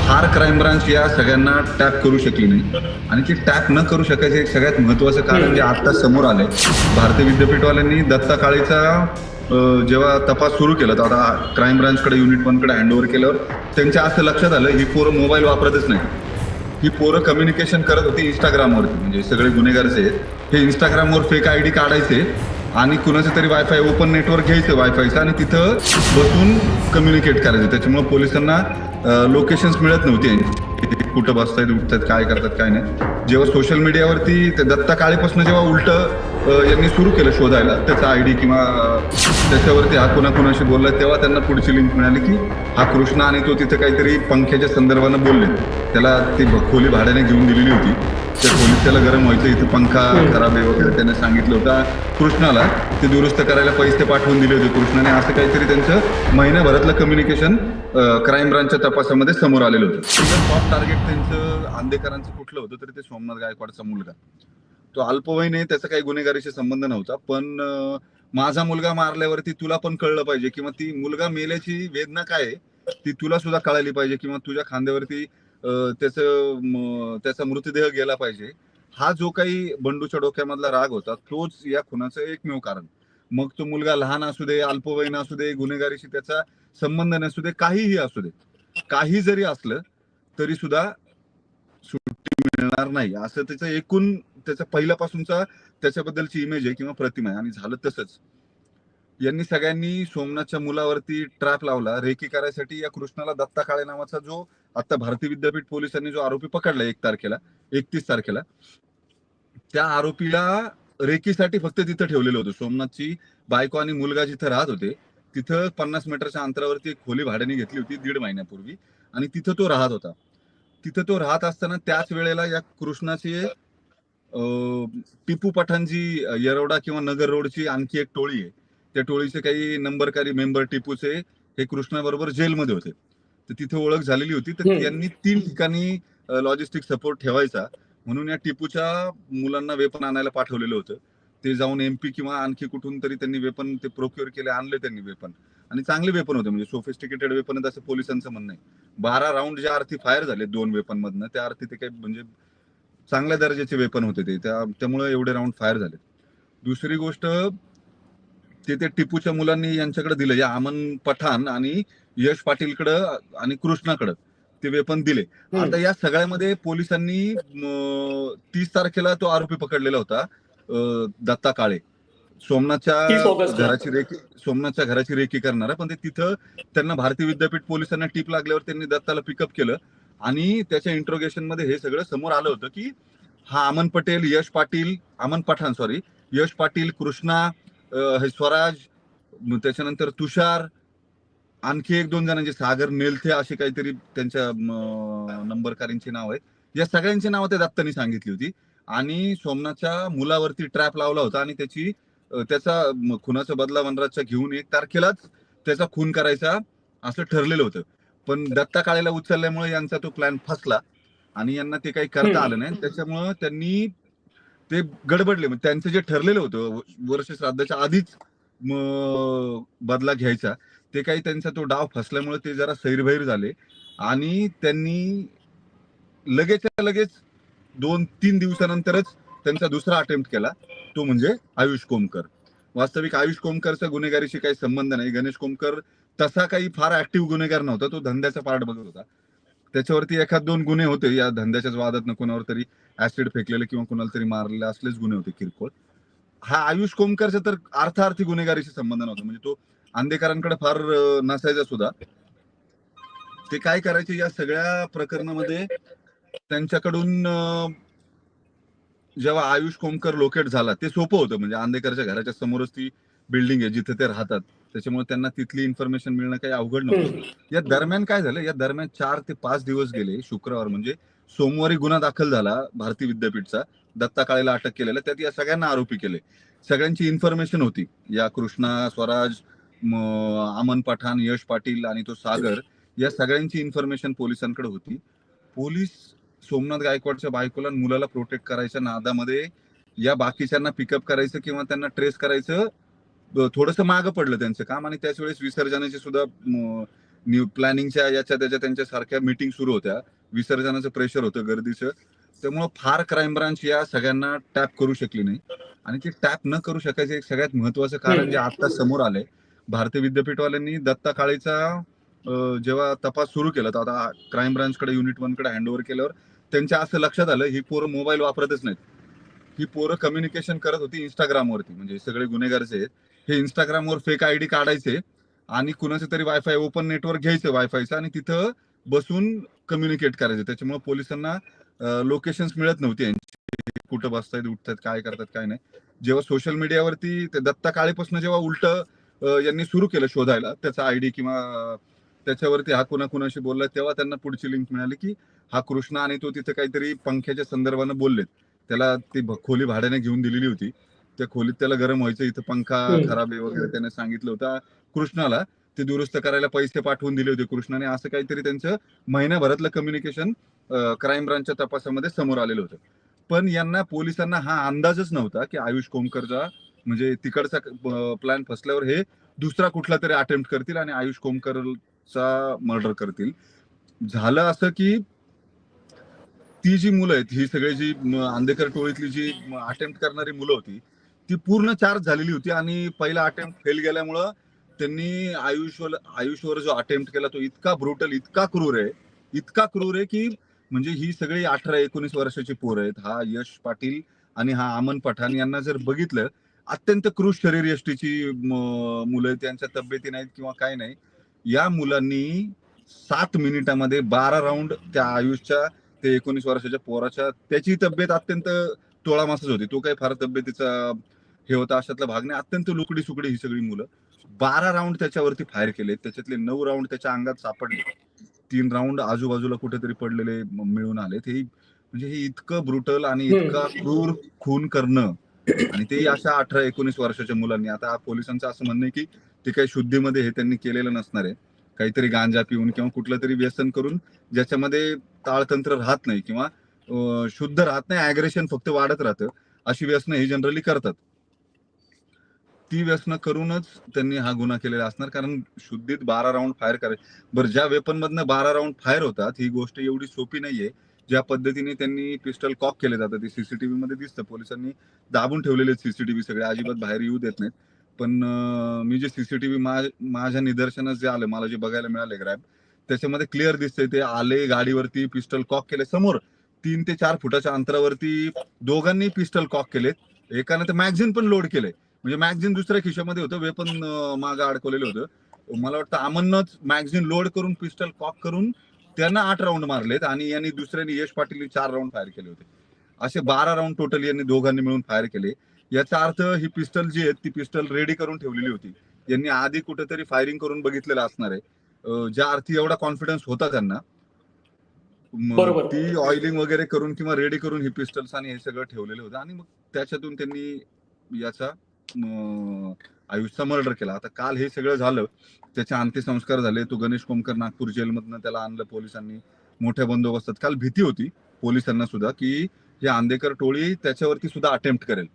फार crime branch या सगळ्यांना टॅप करू शकली नाही. आणि ती टॅप न करू शकायचं एक सगळ्यात महत्वाचं कारण जे आता समोर आलंय, भारतीय विद्यापीठवाल्यांनी दत्ता काळेचा जेव्हा तपास सुरू केला, तर आता क्राईम ब्रांचकडे युनिट 1 कडे हँडओव्हर केल्यावर त्यांच्या असं लक्षात आलं, ही पोरं मोबाईल वापरतच नाही. ही पोरं कम्युनिकेशन करत होती इंस्टाग्रामवरती. म्हणजे सगळे गुन्हेगार जे आहेत हे इंस्टाग्रामवर फेक आयडी काढायचे आणि कुणाचं तरी वायफाय ओपन नेटवर्क घ्यायचं वायफायचं आणि तिथं बसून कम्युनिकेट करायचं. त्याच्यामुळे पोलिसांना लोकेशन्स मिळत नव्हते, कुठं बसतायत उठतात काय करतात काय नाही. जेव्हा सोशल मीडियावरती दत्ता काळेपासून जेव्हा उलट यांनी सुरू केलं शोधायला त्याचा आयडी किंवा त्याच्यावरती हा कुणाकुणाशी बोलला, तेव्हा त्यांना पुढची लिंक मिळाली की हा कृष्णा आणि तो तिथे काहीतरी पंख्याच्या संदर्भानं बोलले. त्याला ती खोली भाड्याने घेऊन दिलेली होती. त्या खोलीत त्याला गरम व्हायचं, इथं पंखा खराब आहे वगैरे त्याने सांगितलं होतं कृष्णाला. ते दुरुस्त करायला पैसे पाठवून दिले होते कृष्णाने. असं काहीतरी त्यांचं महिन्याभरातलं कम्युनिकेशन क्राईम ब्रांचच्या तपासामध्ये समोर आलेलं होतं. टॉप टार्गेट त्यांचं आंदेकरांचं कुठलं होतं तर ते सोमनाथ गायकवाडचा मुलगा. तो अल्पवयीन आहे, त्याचा काही गुन्हेगारीशी संबंध नव्हता. पण माझा मुलगा मारल्यावरती तुला पण कळलं पाहिजे किंवा ती मुलगा मेल्याची वेदना काय आहे ती तुला सुद्धा कळाली पाहिजे किंवा तुझ्या खांद्यावरती त्याचा मृतदेह गेला पाहिजे. हा जो काही बंडूच्या डोक्यामधला राग होता तोच या खुनाचं एकमेव कारण. मग तो मुलगा लहान असू दे, अल्पवयीन असू दे, गुन्हेगारीशी त्याचा संबंध नसू दे, काहीही असू दे, काही जरी असलं तरी सुद्धा सुट्टी मिळणार नाही, असं त्याचं एकूण त्याचा पहिल्यापासूनचा त्याच्याबद्दलची इमेज आहे किंवा प्रतिमा आहे. आणि झालं तसंच. यांनी सगळ्यांनी सोमनाथच्या मुलावरती ट्रॅप लावला रेकी करायसाठी. या कृष्णाला दत्ता काळे नावाचा जो आता भारतीय विद्यापीठ पोलिसांनी जो आरोपी पकडला 31 तारखेला, त्या आरोपीला रेकीसाठी फक्त तिथं ठेवलेलं होतं. सोमनाथची बायको आणि मुलगा जिथं राहत होते तिथं 50 मीटरच्या अंतरावरती एक खोली भाड्याने घेतली होती 1.5 महिन्यापूर्वी आणि तिथं तो राहत होता. तिथं तो राहत असताना त्याच वेळेला या कृष्णाचे टिपू पठाणजी येरवडा किंवा नगर रोडची आणखी एक टोळी आहे. त्या टोळीचे काही नंबरकारी मेंबर टिपूचे हे कृष्णाबरोबर जेलमध्ये होते. तर तिथे ओळख झालेली होती. तर यांनी 3 ठिकाणी लॉजिस्टिक सपोर्ट ठेवायचा म्हणून या टिपूच्या मुलांना वेपन आणायला पाठवलेलं होतं. ते जाऊन MP किंवा आणखी कुठून तरी त्यांनी वेपन ते प्रोक्युअर केले, आणले त्यांनी वेपन. आणि चांगले वेपन होते, म्हणजे सोफिस्टिकेटेड वेपन आहेत असं पोलिसांचं म्हणणं आहे. 12 राऊंड ज्या अर्थी फायर झाले 2 वेपन मधनं, त्या अर्थी ते काही म्हणजे चांगल्या दर्जाचे वेपन होते ते, त्यामुळे एवढे राऊंड फायर झाले. दुसरी गोष्ट, ते टिपूच्या मुलांनी यांच्याकडे दिलं, या अमन पठाण आणि यश पाटीलकडं आणि कृष्णाकडं ते वेपन दिले. आता या सगळ्यामध्ये पोलिसांनी 30 तारखेला तो आरोपी पकडलेला होता दत्ता काळे, सोमनाथच्या घराची रेकी करणारा. पण ते तिथं त्यांना भारतीय विद्यापीठ पोलिसांना टीप लागल्यावर त्यांनी दत्ताला पिकअप केलं आणि त्याच्या इंट्रोगेशन मध्ये हे सगळं समोर आलं होतं की हा अमन पठाण, यश पाटील, कृष्णा, हे स्वराज, त्याच्यानंतर तुषार, आणखी 1-2 जणांचे, सागर नेलथे असे काहीतरी त्यांच्या नंबरकारींची नाव आहेत. या सगळ्यांची नावं त्या दत्तानी सांगितली होती आणि सोमनाथच्या मुलावरती ट्रॅप लावला होता आणि त्याचा खुनाचा बदला वनराजच्या घेऊन 1 तारखेलाच त्याचा खून करायचा असं ठरलेलं होतं. पण दत्ता काळेला उचलल्यामुळे यांचा तो प्लॅन फसला आणि यांना ते काही करता आलं नाही. त्याच्यामुळं त्यांनी ते गडबडले. मग त्यांचं जे ठरलेलं होतं वर्ष श्राद्धाच्या आधीच बदला घ्यायचा, ते काही त्यांचा तो डाव फसल्यामुळे ते जरा सैरभैर झाले आणि त्यांनी लगेच 2-3 दिवसानंतरच त्यांचा दुसरा अटेम्प्ट केला, तो म्हणजे आयुष कोमकर. वास्तविक आयुष कोमकरचा गुन्हेगारीशी काही संबंध नाही. गणेश कोमकर तसा काही फार ऍक्टिव्ह गुन्हेगार नव्हता, तो धंद्याचा पार्ट बघत होता. त्याच्यावरती 1-2 गुन्हे होते या धंद्याच्याच वादात, कोणावर तरी ऍसिड फेकलेलं किंवा कोणाला तरी मारलेलं असलेच गुन्हे होते किरकोळ. हा आयुष कोमकरचा तर अर्थार्थी गुन्हेगारीशी संबंध नव्हता, म्हणजे तो आंदेकरांकडे फार नसायचा सुद्धा. ते काय करायचे या सगळ्या प्रकरणामध्ये, त्यांच्याकडून जेव्हा आयुष कोमकर लोकेट झाला ते सोपं होतं, म्हणजे आंदेकरच्या घराच्या समोरच ती बिल्डिंग आहे जिथे ते राहतात, त्याच्यामुळे त्यांना तिथली इन्फॉर्मेशन मिळणं काही अवघड नव्हतं. या दरम्यान काय झालं, या दरम्यान 4 ते 5 दिवस गेले. शुक्रवार म्हणजे सोमवारी गुन्हा दाखल झाला भारतीय विद्यापीठचा, दत्ता काळेला अटक केलेला. त्यात या सगळ्यांना आरोपी केले. सगळ्यांची इन्फॉर्मेशन होती. या कृष्णा, स्वराज, अमन पठाण, यश पाटील आणि तो सागर, या सगळ्यांची इन्फॉर्मेशन पोलिसांकडे होती. पोलीस सोमनाथ गायकवाडच्या बायकोला आणि मुलाला प्रोटेक्ट करायच्या नादामध्ये या बाकीच्यांना पिकअप करायचं किंवा त्यांना ट्रेस करायचं थोडंसं मागं पडलं त्यांचं काम. आणि त्याच वेळेस विसर्जनाची सुद्धा प्लॅनिंगच्या याच्या त्याच्या त्यांच्या सारख्या मीटिंग सुरू होत्या, विसर्जनाचं प्रेशर होतं गर्दीचं, त्यामुळं फार क्राईम ब्रांच या सगळ्यांना टॅप करू शकली नाही. आणि ते टॅप न करू शकायचं एक सगळ्यात महत्वाचं कारण जे आता समोर आलंय, भारतीय विद्यापीठवाल्यांनी दत्ता काळेचा जेव्हा तपास सुरू केला, तर आता क्राईम ब्रांचकडे युनिट 1 कडे हँडओव्हर केल्यावर त्यांच्या असं लक्षात आलं, ही पोरं मोबाईल वापरतच नाहीत. ही पोरं कम्युनिकेशन करत होती इंस्टाग्रामवरती. म्हणजे सगळे गुन्हेगार जे आहेत, हे इंस्टाग्रामवर फेक आयडी काढायचे आणि कुणाचं तरी वायफाय ओपन नेटवर्क घ्यायचं वायफायचं आणि तिथं बसून कम्युनिकेट करायचं. त्याच्यामुळे पोलिसांना लोकेशन्स मिळत नव्हती यांची, कुठं बसतायत, उठतात, काय करतात, काय नाही. जेव्हा सोशल मीडियावरती ते दत्ता काळेपासून जेव्हा उलट यांनी सुरू केलं शोधायला त्याचा आयडी किंवा त्याच्यावरती हा कुणाशी बोलला, तेव्हा त्यांना पुढची लिंक मिळाली की हा कृष्णा आणि तो तिथे काहीतरी पंख्याच्या संदर्भानं बोललेत. त्याला ती खोली भाड्याने घेऊन दिलेली होती. त्या खोलीत त्याला गरम व्हायचं, इथं पंखा खराब आहे वगैरे त्याने सांगितलं होतं कृष्णाला. ते दुरुस्त करायला पैसे पाठवून दिले होते कृष्णाने. असं काहीतरी त्यांचं महिन्याभरातलं कम्युनिकेशन क्राईम ब्रांचच्या तपासामध्ये समोर आलेलं होतं. पण यांना पोलिसांना हा अंदाजच नव्हता की आयुष कोमकरचा म्हणजे तिकडचा प्लॅन फसल्यावर हे दुसरा कुठला तरी अटेम्प्ट करतील आणि आयुष कोमकरचा मर्डर करतील. झालं असं की ती जी मुलं आहेत, ही सगळी जी आंदेकर टोळीतली जी अटेम्प्ट करणारी मुलं होती, ती पूर्ण चार्ज झालेली होती आणि पहिला अटेम्प्ट फेल गेल्यामुळं त्यांनी आयुषवर जो अटेम्प्ट केला तो इतका ब्रुटल, इतका क्रूर आहे की म्हणजे ही सगळी 18-19 वर्षाची पोरं आहेत. हा यश पाटील आणि हा अमन पठाण यांना जर बघितलं, अत्यंत क्रूर शरीर यष्टीची मुलं आहेत, त्यांच्या तब्येती नाहीत किंवा काय नाही. या मुलांनी 7 मिनिटामध्ये 12 राऊंड त्या आयुषच्या ते 19 वर्षाच्या पोराच्या, त्याची तब्येत अत्यंत तोळामासच होती. तो काही फार तब्येतीचा हे होता अशातला भाग नाही. अत्यंत लुकडी सुकडी ही सगळी मुलं. 12 राऊंड त्याच्यावरती फायर केले. त्याच्यातले 9 राऊंड त्याच्या अंगात सापडले. 3 राऊंड आजूबाजूला कुठेतरी पडलेले मिळून आले. ते म्हणजे हे इतकं ब्रुटल आणि इतका क्रूर खून करणं आणि ते अशा 18-19 वर्षाच्या मुलांनी. आता पोलिसांचं असं म्हणणं आहे की ते काही शुद्धीमध्ये हे त्यांनी केलेलं नसणार आहे. काहीतरी गांजा पिऊन किंवा कुठलं तरी व्यसन करून ज्याच्यामध्ये ताळतंत्र राहत नाही किंवा शुद्ध राहत नाही, अॅग्रेशन फक्त वाढत राहतं. अशी व्यसनं ही जनरली करतात. ती व्यसनं करूनच त्यांनी हा गुन्हा केलेला असणार, कारण शुद्धीत 12 राऊंड फायर करायचे. बरं, ज्या वेपन मधनं 12 राऊंड फायर होतात, ही गोष्ट एवढी सोपी नाहीये. ज्या पद्धतीने त्यांनी पिस्टल कॉक केले जातात, ते सीसीटीव्ही मध्ये दिसतं. पोलिसांनी दाबून ठेवलेले सीसीटीव्ही सगळे, अजिबात बाहेर येऊ देत नाहीत. पण मी जे सीसीटीव्ही माझ्या निदर्शनास जे आलं, मला जे बघायला मिळाले ग्रॅब, त्याच्यामध्ये क्लिअर दिसतंय ते आले गाडीवरती, पिस्टल कॉक केले समोर 3 ते 4 फुटाच्या अंतरावरती दोघांनी पिस्टल कॉक केलेत. एकाने तर मॅगझिन पण लोड केलंय. म्हणजे मॅगझिन दुसऱ्या खिशामध्ये होतं, वेपन मागं अडकवलेलं होतं. मला वाटतं अमननंच मॅगझिन लोड करून पिस्टल कॉक करून त्यांना 8 राऊंड मारलेत आणि यांनी दुसऱ्याने यश पाटील 4 राऊंड फायर केले होते. असे 12 राऊंड टोटल यांनी दोघांनी मिळून फायर केले. याचा अर्थ ही पिस्टल जी आहे ती पिस्टल रेडी करून ठेवलेली होती. यांनी आधी कुठेतरी फायरिंग करून बघितलेलं असणार आहे. ज्या अर्थी एवढा कॉन्फिडन्स होता त्यांना, बरोबर. ती ऑइलिंग वगैरे करून किंवा रेडी करून ही पिस्टल्स आणि हे सगळं ठेवलेलं होतं आणि मग त्याच्यातून त्यांनी याचा आयुषचा मर्डर केला. आता काल हे सगळं झालं, त्याचे अंत्यसंस्कार झाले. तो गणेश कोमकर नागपूर जेलमधनं त्याला आणलं पोलिसांनी मोठ्या बंदोबस्तात. काल भीती होती पोलिसांना सुद्धा की हे आंदेकर टोळी त्याच्यावरती सुद्धा अटेम्प्ट करेल.